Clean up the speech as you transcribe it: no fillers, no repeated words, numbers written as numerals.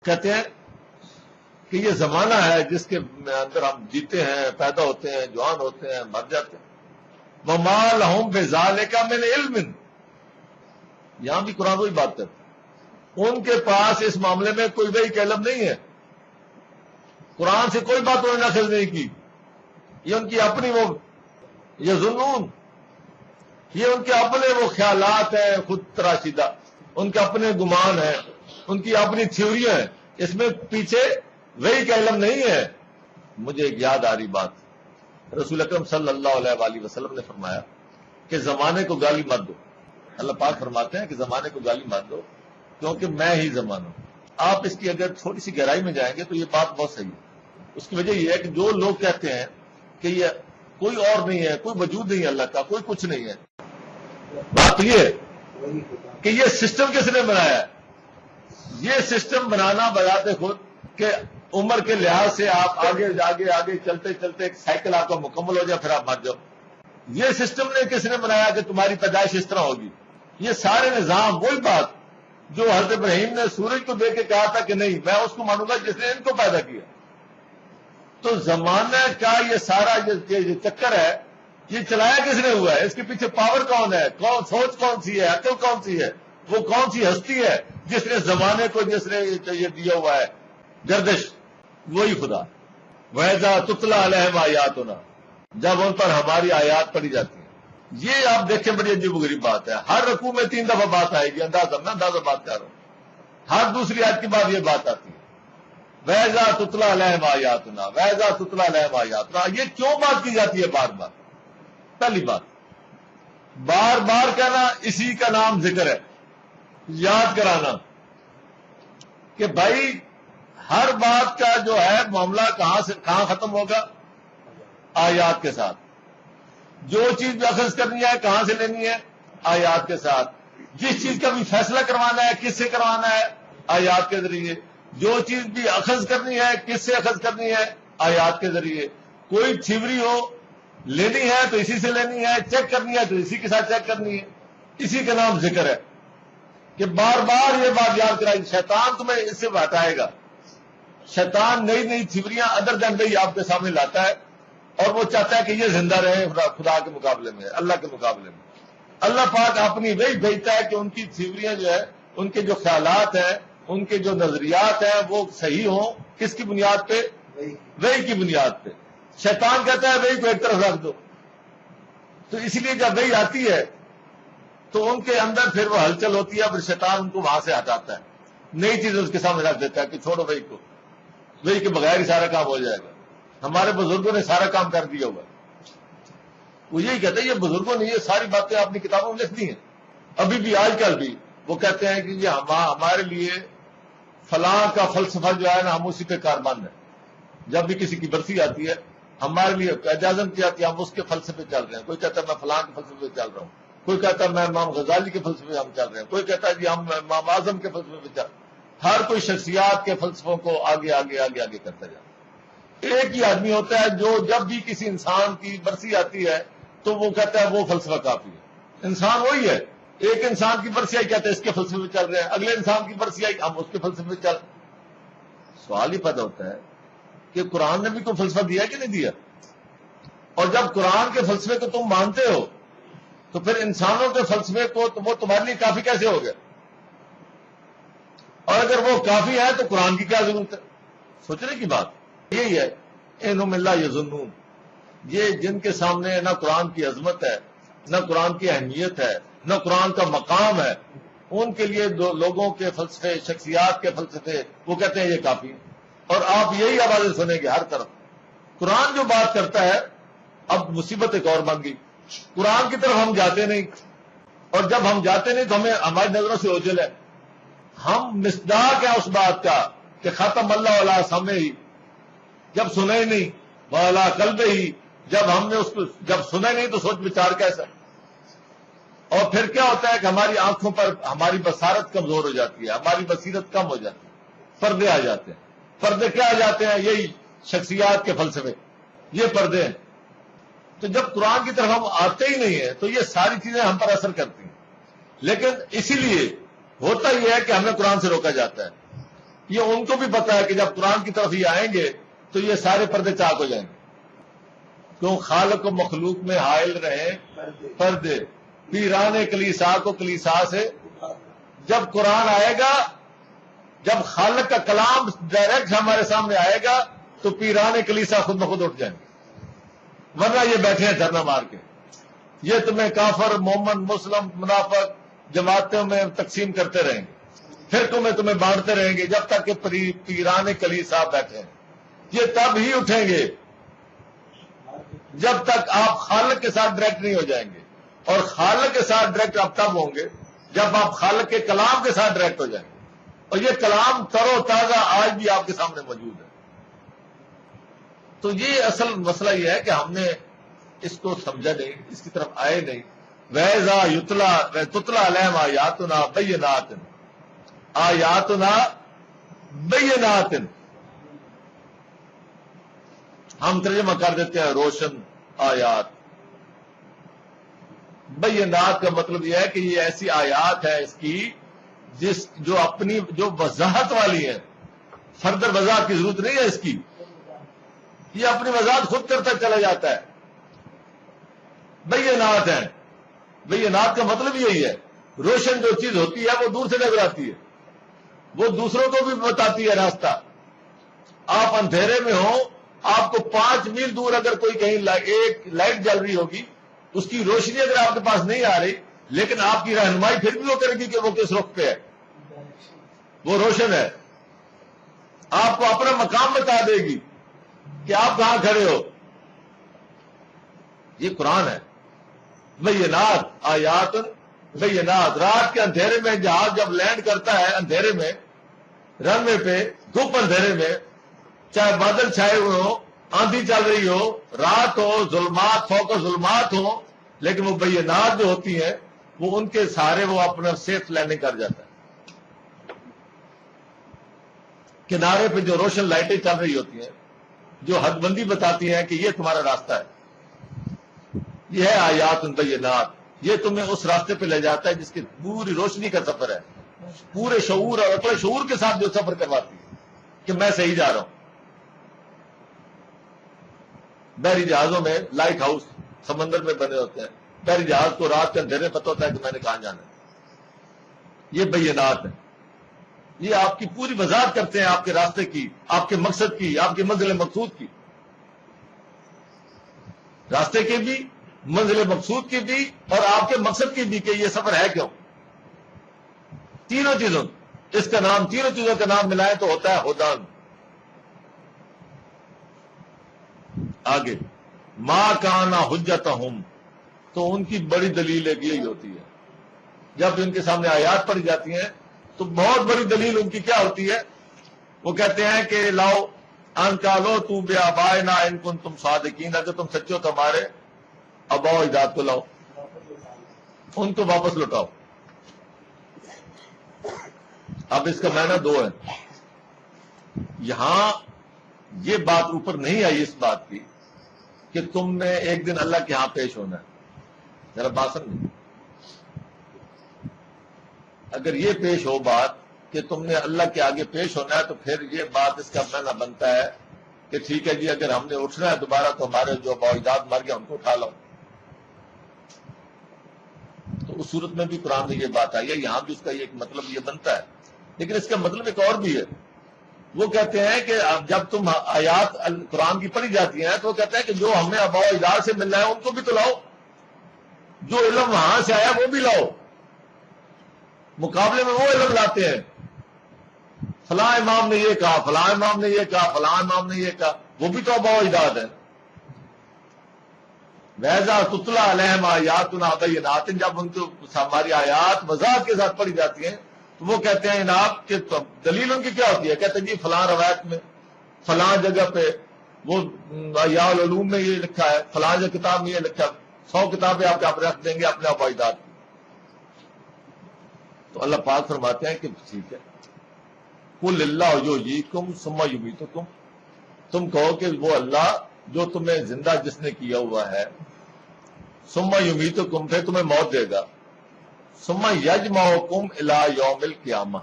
کہتے ہیں کہ یہ زمانہ ہے جس کے اندر ہم جیتے ہیں، پیدا ہوتے ہیں، جوان ہوتے ہیں، مر جاتے ہیں. وَمَا لَهُمْ بِذَلِكَ مِنْ عِلْمٍ. یہاں بھی قرآن وہی بات کرتا ہے، ان کے پاس اس معاملے میں کوئی وحی کا علم نہیں ہے. قرآن سے کوئی بات انہوں نے نقل نہیں کی. یہ ان کی اپنی وہ یظنون، یہ ان کے اپنے وہ خیالات ہیں خود تراشیدہ، ان کے اپنے گمان ہیں، ان کی اپنی تھیوریاں ہیں، اس میں پیچھے وحی کا علم نہیں ہے. مجھے ایک یاد آ رہی بات، رسول اکرم صلی اللہ علیہ وآلہ وسلم نے فرمایا کہ زمانے کو گالی مت دو. اللہ پاک فرماتے ہیں کہ زمانے کو گالی مت دو کیونکہ میں ہی زمانہ ہوں. آپ اس کی اگر تھوڑی سی گہرائی میں جائیں گے تو یہ بات بہت صحیح ہے. اس کی وجہ یہ ہے کہ جو لوگ کہتے ہیں کہ یہ کوئی اور نہیں ہے، کوئی وجود نہیں ہے اللہ کا، کوئی کچھ نہیں ہے، بات یہ ہے کہ یہ سسٹم کس نے بنایا ہے. یہ سسٹم بنانا بذات خود کہ عمر کے لحاظ سے آپ آگے آگے آگے چلتے چلتے ایک سائیکل آپ کا مکمل ہو جائے پھر آپ مر جاؤ. یہ سسٹم نے کس نے بنایا کہ تمہاری پیدائش اس طرح ہوگی. یہ سارے نظام وہی بات جو حضرت ابراہیم نے سورج کو دیکھ کے کہا تھا کہ نہیں میں اس کو مانوں گا جس نے ان کو پیدا کیا. تو زمانہ کا یہ سارا یہ چکر ہے، یہ چلایا کس نے ہوا ہے، اس کے پیچھے پاور کون ہے، کون سوچ کون سی ہے، عقل کون سی ہے، وہ کون سی ہستی ہے جس نے زمانے کو جس نے یہ دیا ہوا ہے گردش، وہی خدا. وَإِذَا تُتْلَىٰ عَلَيْهِمْ آيَاتُنَا، جب ان پر ہماری آیات پڑھی جاتی ہیں. یہ آپ دیکھیں بڑی عجیب و غریب بات ہے. ہر رکوع میں 3 دفعہ بات آئے گی، میں اندازہ بات کر رہا ہوں. ہر دوسری آیت کے بعد یہ بات آتی ہے وَإِذَا تُتْلَىٰ عَلَيْهِمْ آيَاتُنَا وَإِذَا تُتْلَىٰ عَلَيْهِمْ آيَاتُنَا. یہ کیوں بات کی جاتی ہے بار بار؟ پہلی بات، بار بار کہنا اسی کا نام ذکر ہے، یاد کرانا کہ بھائی ہر بات کا جو ہے معاملہ کہاں ختم ہوگا؟ آیات کے ساتھ. جو چیز بھی اخذ کرنی ہے کہاں سے لینی ہے؟ آیات کے ساتھ. جس چیز کا بھی فیصلہ کروانا ہے کس سے کروانا ہے؟ آیات کے ذریعے. جو چیز بھی اخذ کرنی ہے کس سے اخذ کرنی ہے؟ آیات کے ذریعے. کوئی تھیوری ہو لینی ہے تو اسی سے لینی ہے، چیک کرنی ہے تو اسی کے ساتھ چیک کرنی ہے. اسی کا نام ذکر ہے کہ بار بار یہ بات یاد کرائی. شیطان تمہیں اس سے بتائے گا. شیطان نئی نئی تھیوریاں ادر دین بھائی آپ کے سامنے لاتا ہے اور وہ چاہتا ہے کہ یہ زندہ رہے خدا کے مقابلے میں، اللہ کے مقابلے میں. اللہ پاک اپنی وہی بھیجتا ہے کہ ان کی تھیوریاں جو ہے، ان کے جو خیالات ہیں، ان کے جو نظریات ہیں وہ صحیح ہوں. کس کی بنیاد پہ؟ وہی کی بنیاد پہ. شیطان کہتا ہے وہی کو ایک طرف رکھ دو. تو اس لیے جب وہی آتی ہے تو ان کے اندر پھر وہ ہلچل ہوتی ہے، پھر شیطان ان کو وہاں سے ہٹاتا ہے، نئی چیز اس کے سامنے رکھ دیتا ہے کہ چھوڑو وہی کو، وہی کے بغیر ہی سارا کام ہو جائے گا. ہمارے بزرگوں نے سارا کام کر دیا ہوا. وہ یہی کہتے ہیں، یہ بزرگوں نے یہ ساری باتیں اپنی کتابوں میں لکھ دی ہیں. ابھی بھی آج کل بھی وہ کہتے ہیں کہ یہ ہمارے لیے فلاں کا فلسفہ جو ہے نا ہم اسی پہ کاربند ہیں. جب بھی کسی کی برسی آتی ہے ہمارے لیے اجازت کی آتی ہے ہم اس کے فلسفے چل رہے ہیں. کوئی کہتا ہے میں فلاں کے فلسفے پہ چل رہا ہوں، کوئی کہتا ہے میں امام غزالی کے فلسفے پہ ہم چل رہے ہیں، کوئی کہتا ہے جی ہم امام اعظم کے فلسفے پہ چل. ہر کوئی شخصیات کے فلسفوں کو آگے آگے آگے آگے کرتا جاتا. ایک ہی آدمی ہوتا ہے جو جب بھی کسی انسان کی برسی آتی ہے تو وہ کہتا ہے وہ فلسفہ کافی ہے. انسان وہی ہے. ایک انسان کی برسی آئی کہتے ہیں اس کے فلسفے پہ چل رہے ہیں، اگلے انسان کی برسی آئی ہم اس کے فلسفے پہ چل. سوال ہی پیدا ہوتا ہے کہ قرآن نے بھی کوئی فلسفہ دیا کہ نہیں دیا؟ اور جب قرآن کے فلسفے کو تم مانتے ہو تو پھر انسانوں کے فلسفے کو وہ تمہارے لیے کافی کیسے ہو گیا؟ اور اگر وہ کافی ہے تو قرآن کی کیا ضرورت ہے؟ سوچنے کی بات یہی ہے. انہم اللہ یظنون، یہ جن کے سامنے نہ قرآن کی عظمت ہے، نہ قرآن کی اہمیت ہے، نہ قرآن کا مقام ہے، ان کے لیے لوگوں کے فلسفے، شخصیات کے فلسفے، وہ کہتے ہیں یہ کافی ہے. اور آپ یہی آوازیں سنیں گے ہر طرف. قرآن جو بات کرتا ہے، اب مصیبت ایک اور بن گئی. قرآن کی طرف ہم جاتے نہیں، اور جب ہم جاتے نہیں تو ہمیں ہماری نظروں سے اوجھل ہے. ہم مصداق ہیں اس بات کا کہ ختم اللہ علیہ سامنے ہی، جب سنے ہی نہیں والا قلب ہی، جب ہم نے اس کو جب سنا نہیں تو سوچ بچار کیسا. اور پھر کیا ہوتا ہے کہ ہماری آنکھوں پر ہماری بصارت کمزور ہو جاتی ہے، ہماری بصیرت کم ہو جاتی ہے، پردے آ جاتے ہیں. پردے کیا آ جاتے ہیں؟ یہی شخصیات کے فلسفے، یہ پردے ہیں. تو جب قرآن کی طرف ہم آتے ہی نہیں ہیں تو یہ ساری چیزیں ہم پر اثر کرتی ہیں. لیکن اسی لیے ہوتا یہ ہے کہ ہمیں قرآن سے روکا جاتا ہے. یہ ان کو بھی پتا ہے کہ جب قرآن کی طرف یہ آئیں گے تو یہ سارے پردے چاک ہو جائیں گے. کیوں؟ خالق و مخلوق میں حائل رہے پردے. پیران کلیسا کو کلیسا سے جب قرآن آئے گا، جب خالق کا کلام ڈائریکٹ ہمارے سامنے آئے گا تو پیران کلیسا خود بخود اٹھ جائیں گے، ورنہ یہ بیٹھے ہیں دھرنا مار کے. یہ تمہیں کافر، مومن، مسلم، منافق جماعتوں میں تقسیم کرتے رہیں گے، پھر تمہیں بانٹتے رہیں گے جب تک کہ پیران کلیسا بیٹھے ہیں. یہ تب ہی اٹھیں گے جب تک آپ خالق کے ساتھ ڈائریکٹ نہیں ہو جائیں گے، اور خالق کے ساتھ ڈائریکٹ آپ تب ہوں گے جب آپ خالق کے کلام کے ساتھ ڈائریکٹ ہو جائیں گے. اور یہ کلام تر و تازہ آج بھی آپ کے سامنے موجود ہے. تو یہ اصل مسئلہ یہ ہے کہ ہم نے اس کو سمجھا نہیں، اس کی طرف آئے نہیں. وَإِذَا يُتْلَىٰ تُتْلَىٰ عَلَيْهِمْ آيَاتُنَا بَيِّنَاتٍ، آیاتنا بینات، ہم ترجمہ کر دیتے ہیں روشن آیات. بینات کا مطلب یہ ہے کہ یہ ایسی آیات ہے اس کی جو وضاحت والی ہے. فردر وضاحت کی ضرورت نہیں ہے اس کی، یہ اپنی وضاحت خود کرتا چلا جاتا ہے. بینات ہیں. بینات کا مطلب یہی ہے، روشن جو چیز ہوتی ہے وہ دور سے نظر آتی ہے، وہ دوسروں کو بھی بتاتی ہے راستہ. آپ اندھیرے میں ہوں، آپ کو 5 میل دور اگر کوئی کہیں ایک لائٹ جل رہی ہوگی، اس کی روشنی اگر آپ کے پاس نہیں آ رہی، لیکن آپ کی رہنمائی پھر بھی وہ کرے گی کہ وہ کس رخ پہ ہے، وہ روشن ہے. آپ کو اپنا مقام بتا دے گی کہ آپ کہاں کھڑے ہو. یہ قرآن ہے. بینات آیات بینات. رات کے اندھیرے میں جہاز جب لینڈ کرتا ہے اندھیرے میں، رن وے پہ دھوپ اندھیرے میں، چاہے بادل چھائے ہوئے ہو، آندھی چل رہی ہو، رات ہو، ظلمات فوق ظلمات ہو، لیکن وہ بینات جو ہوتی ہیں وہ ان کے سارے وہ اپنا سیف لینڈنگ کر جاتا ہے. کنارے پہ جو روشن لائٹیں چل رہی ہوتی ہیں جو حد بندی بتاتی ہیں کہ یہ تمہارا راستہ ہے، یہ ہے آیات بینات. یہ تمہیں اس راستے پہ لے جاتا ہے جس کی پوری روشنی کا سفر ہے، پورے شعور اور عقل شعور کے ساتھ جو سفر کرواتی ہے کہ میں صحیح جا رہا ہوں. بحری جہازوں میں لائٹ ہاؤس سمندر میں بنے ہوتے ہیں، بحری جہاز کو رات کے اندھیرے پتہ ہوتا ہے کہ میں نے کہاں جانا ہے. یہ بینات ہے. یہ آپ کی پوری وضاحت کرتے ہیں آپ کے راستے کی، آپ کے مقصد کی، آپ کی منزل مقصود کی، راستے کے بھی، منزل مقصود کی بھی، اور آپ کے مقصد کی بھی کہ یہ سفر ہے کیوں. تینوں چیزوں اس کا نام، تینوں چیزوں کا نام ملائے تو ہوتا ہے ہدان. آگے ما کانا حجتہم، تو ان کی بڑی دلیل ایک یہی ہوتی ہے. جب ان کے سامنے آیات پڑھی جاتی ہیں تو بہت بڑی دلیل ان کی کیا ہوتی ہے؟ وہ کہتے ہیں کہ لاؤ ان کالو تو بے آبائنا ان کن تم صادقین، اگر تم سچے ہو تو ہمارے آبا و اجداد کو لاؤ، ان کو واپس لوٹاؤ. اب اس کا معنی 2 ہے. یہاں یہ بات اوپر نہیں آئی اس بات کی کہ تم نے ایک دن اللہ کے ہاں پیش ہونا ہے. ذرا بات سمجھیں. اگر یہ پیش ہو بات کہ تم نے اللہ کے آگے پیش ہونا ہے تو پھر یہ بات اس کا معنی بنتا ہے کہ ٹھیک ہے جی، اگر ہم نے اٹھنا ہے دوبارہ تو ہمارے جو باوجداد مر گیا ان کو اٹھا لو. تو اس صورت میں بھی قرآن میں یہ بات آئی ہے، یہاں بھی اس کا ایک مطلب یہ بنتا ہے. لیکن اس کا مطلب ایک اور بھی ہے. وہ کہتے ہیں کہ جب تم آیات قرآن کی پڑھی جاتی ہیں تو وہ کہتے ہیں کہ جو ہمیں آبا و اجداد سے ملنا ہے ان کو بھی تو لاؤ، جو علم وہاں سے آیا وہ بھی لاؤ. مقابلے میں وہ علم لاتے ہیں، فلاں امام نے یہ کہا، فلاں امام نے یہ کہا، فلاں امام نے یہ کہا، وہ بھی تو آبا و اجداد ہیں. وَإِذَا تُتْلَىٰ عَلَيْهِمْ آیَاتُنَا بَيِّنَاتٍ، جب ان کو ہماری آیات وضاحت کے ساتھ پڑھی جاتی ہیں تو وہ کہتے ہیں جناب کہ دلیل ان کی کیا ہوتی ہے؟ کہتے ہیں جی فلاں روایت میں فلاں جگہ پہ وہ احیاء العلوم میں یہ لکھا ہے، فلاں کتاب میں یہ لکھا ہے. 100 کتابیں آپ رکھ دیں گے اپنے آبا و اجداد کی. تو اللہ پاک فرماتے ہیں کہ ٹھیک ہے، قُلِ اللَّهُ يُحْيِيكُمْ ثُمَّ يُمِيتُكُمْ، تم کہو کہ وہ اللہ جو تمہیں زندہ جس نے کیا ہوا ہے، ثُمَّ يُمِيتُكُمْ، پھر تمہیں موت دے گا، ثُمَّ يَجْمَعُكُمْ إِلَىٰ يَوْمِ الْقِيَامَةِ،